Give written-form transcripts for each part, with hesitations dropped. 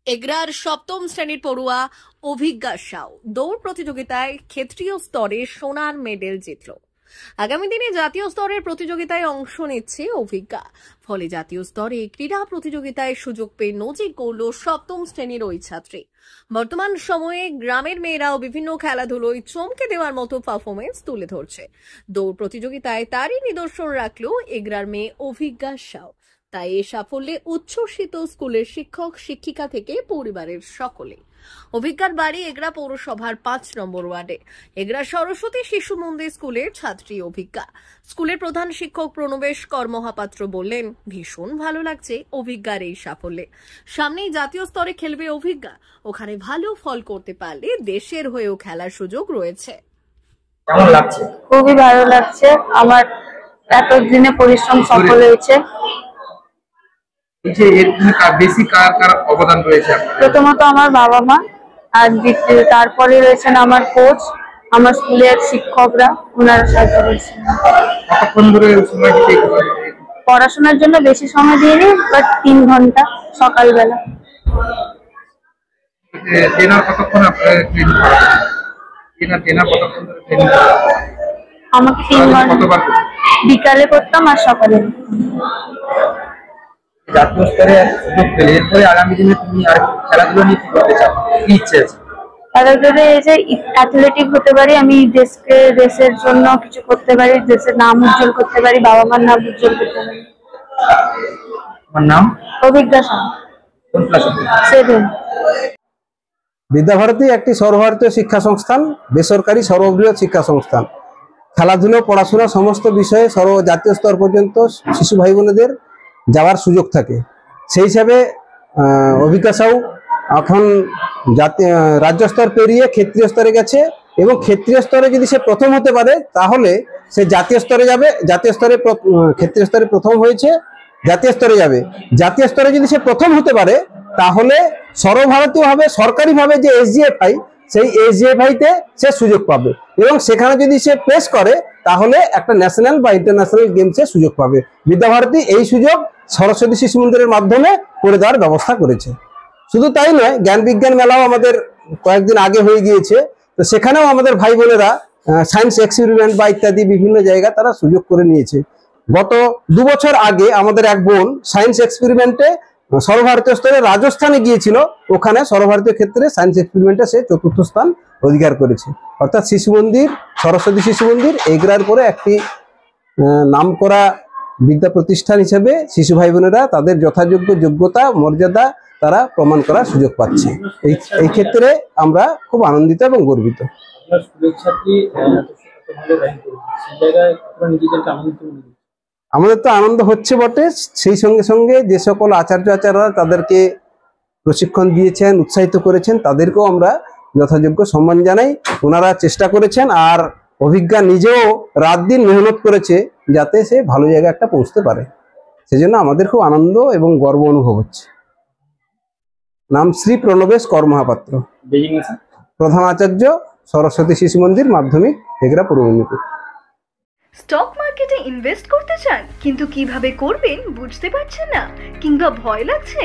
এগরার সপ্তম শ্রেণীর পড়ুয়া অভিজ্ঞা সাউ দৌড় প্রতিযোগিতায় ক্ষেত্রীয় স্তরে সোনার মেডেল জিতল। আগামী দিনে জাতীয় স্তরের প্রতিযোগিতায় অংশ নিচ্ছে অভিজ্ঞা। ফলে জাতীয় স্তরে ক্রীড়া প্রতিযোগিতায় সুযোগ পেয়ে নজির করল সপ্তম শ্রেণীর ওই ছাত্রী। বর্তমান সময়ে গ্রামের মেয়েরাও বিভিন্ন খেলাধুলোয় চমকে দেওয়ার মতো পারফরমেন্স তুলে ধরছে। দৌড় প্রতিযোগিতায় তারই নিদর্শন রাখল এগরার মেয়ে অভিজ্ঞা সাউ। তাই এ সাফল্যে উচ্ছ্বসিত স্কুলের শিক্ষক শিক্ষিকা থেকে পরিবারের সকলে। অভিজ্ঞার বাড়ি এগরা পৌরসভার ৫ নম্বর ওয়ার্ডে। এগরা সরস্বতী শিশু মন্দির স্কুলের ছাত্রী অভিজ্ঞা। স্কুলের প্রধান শিক্ষক প্রণবেশ কর্মহাপাত্র বললেন, ভীষণ ভালো লাগছে অভিজ্ঞার এই সাফল্যে। সামনেই জাতীয় স্তরে খেলবে অভিজ্ঞা। ওখানে ভালো ফল করতে পারলে দেশের হয়েও খেলার সুযোগ রয়েছে। কেমন লাগছে? খুবই ভালো লাগছে। আমার এতদিনে পরিশ্রম সফল হয়েছে। বেশি কার অবদান রয়েছে? প্রথমত আমার বাবা মা, আর তারপরে রয়েছেন আমার কোচ, আমার স্কুলের শিক্ষকরা, ওনারা সাহায্য করেছেন। কতক্ষণ ধরে সময় দিতে? পড়াশোনার জন্য বেশি সময় দিইনি, বাট 3 ঘন্টা সকালবেলা। আমাকে 3 ঘন্টা বিকালে করতাম আর সকালে। জাতীয় স্তরে সুযোগ পেলে এরপরে আগামী দিনে তুমি আর খেলাধুলো নিয়ে কি করতে চাও? কি ইচ্ছে আছে? খেলাধুলায় এই যে অ্যাথলেটিক হতে পারি, আমি দেশের জন্য কিছু করতে পারি, দেশের নাম উজ্জ্বল করতে পারি, বাবা মার নাম উজ্জ্বল করতে পারি। আমার নাম অভিজ্ঞা সাউ। কোন ক্লাসে? 7। বিদ্যাভারতী একটি সর্বভারতীয় শিক্ষা সংস্থান, বেসরকারি সর্ববৃহৎ শিক্ষা সংস্থান। খেলাধুলো, পড়াশোনা সমস্ত বিষয়ে জাতীয় স্তর পর্যন্ত শিশু ভাই বোনেদের যাওয়ার সুযোগ থাকে। সেই হিসাবে অভিজ্ঞা সাউ এখন রাজ্য স্তর পেরিয়ে ক্ষেত্রীয় স্তরে গেছে, এবং ক্ষেত্রীয় স্তরে যদি সে প্রথম হতে পারে তাহলে সে জাতীয় স্তরে যাবে। ক্ষেত্রীয় স্তরে প্রথম হয়েছে, জাতীয় স্তরে যাবে। জাতীয় স্তরে যদি সে প্রথম হতে পারে তাহলে সর্বভারতীয়ভাবে সরকারিভাবে যে SGFI, সেই SGFI-তে সে সুযোগ পাবে, এবং সেখানে যদি সে প্লেস করে তাহলে একটা ন্যাশনাল বা ইন্টারন্যাশনাল গেমসে সুযোগ পাবে। বিদ্যাভারতী এই সুযোগ সরস্বতী শিশু মন্দিরের মাধ্যমে করে দেওয়ার ব্যবস্থা করেছে। শুধু তাই নয়, জ্ঞান বিজ্ঞান মেলাও আমাদের কয়েকদিন আগে হয়ে গিয়েছে। তো সেখানেও আমাদের ভাই বোনেরা সায়েন্স এক্সপেরিমেন্ট বা ইত্যাদি বিভিন্ন জায়গায় তারা সুযোগ করে নিয়েছে। গত 2 বছর আগে আমাদের এক বোন সায়েন্স এক্সপেরিমেন্টে সর্বভারতীয় স্তরে রাজস্থানে গিয়েছিল। ওখানে সর্বভারতীয় ক্ষেত্রে সায়েন্স এক্সপেরিমেন্টে সে 4র্থ স্থান অধিকার করেছে। অর্থাৎ শিশু মন্দির, সরস্বতী শিশু মন্দির এগরার পরে একটি নামকরা বিদ্যা প্রতিষ্ঠান হিসেবে শিশু ভাই বোনেরা তাদের যথাযোগ্য যোগ্যতা মর্যাদা তারা প্রমাণ করার সুযোগ পাচ্ছে। এই ক্ষেত্রে আমরা খুব আনন্দিত এবং গর্বিত। আমাদের তো আনন্দ হচ্ছে বটে, সেই সঙ্গে সঙ্গে যে সকল আচার্যরা তাদেরকে প্রশিক্ষণ দিয়েছেন, উৎসাহিত করেছেন, তাদেরকেও আমরা যথাযোগ্য সম্মান জানাই। ওনারা চেষ্টা করেছেন, আর অভিজ্ঞা নিজেও রাত দিন মেহনত করেছে যাতে সে ভালো জায়গায় একটা পৌঁছতে পারে। সেজন্য আমাদের খুব আনন্দ এবং গর্ব অনুভব হচ্ছে। নাম শ্রী প্রণবেশ কর্মহাপাত্র, প্রধান আচার্য, সরস্বতী শিশু মন্দির মাধ্যমিক, এগরা, পূর্ব মেদিনীপুর। স্টক মার্কেটে ইনভেস্ট করতে চান কিন্তু কিভাবে করবেন বুঝতে পারছেন না, কিংবা ভয় লাগছে?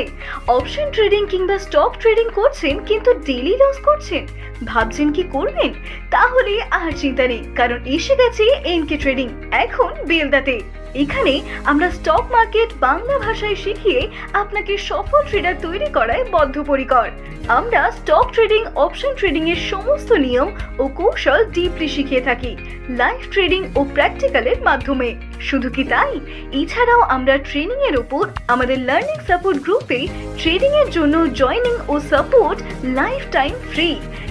অপশন ট্রেডিং কিংবা স্টক ট্রেডিং করছেন কিন্তু ডেইলি লস করছেন, ভাবছেন কি করবেন? তাহলে আর চিন্তা নেই, কারণ এসে গেছে এনকে ট্রেডিং এখন বেলদাতে। এখানে আমরা স্টক মার্কেট বাংলা ভাষায় শিখিয়ে আপনাকে সফল ট্রেডার তৈরি করায় বদ্ধপরিকর। আমরা স্টক ট্রেডিং, অপশন ট্রেডিং এর সমস্ত নিয়ম ও কৌশল ডিপলি শিখিয়ে থাকি লাইভ ট্রেডিং ও প্র্যাকটিক্যালের মাধ্যমে। শুধু কি তাই, এছাড়াও আমরা ট্রেনিং এর উপর আমাদের লার্নিং সাপোর্ট গ্রুপে ট্রেডিং এর জন্য জয়েনিং ও সাপোর্ট লাইফ টাইম ফ্রি।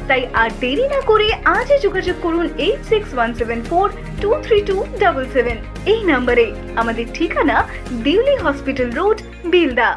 তাই আর দেরি না করে আজই যোগাযোগ করুন 8617423277 এই নম্বরে। আমাদের ঠিকানা দিল্লি হসপিটাল রোড, বেলদা।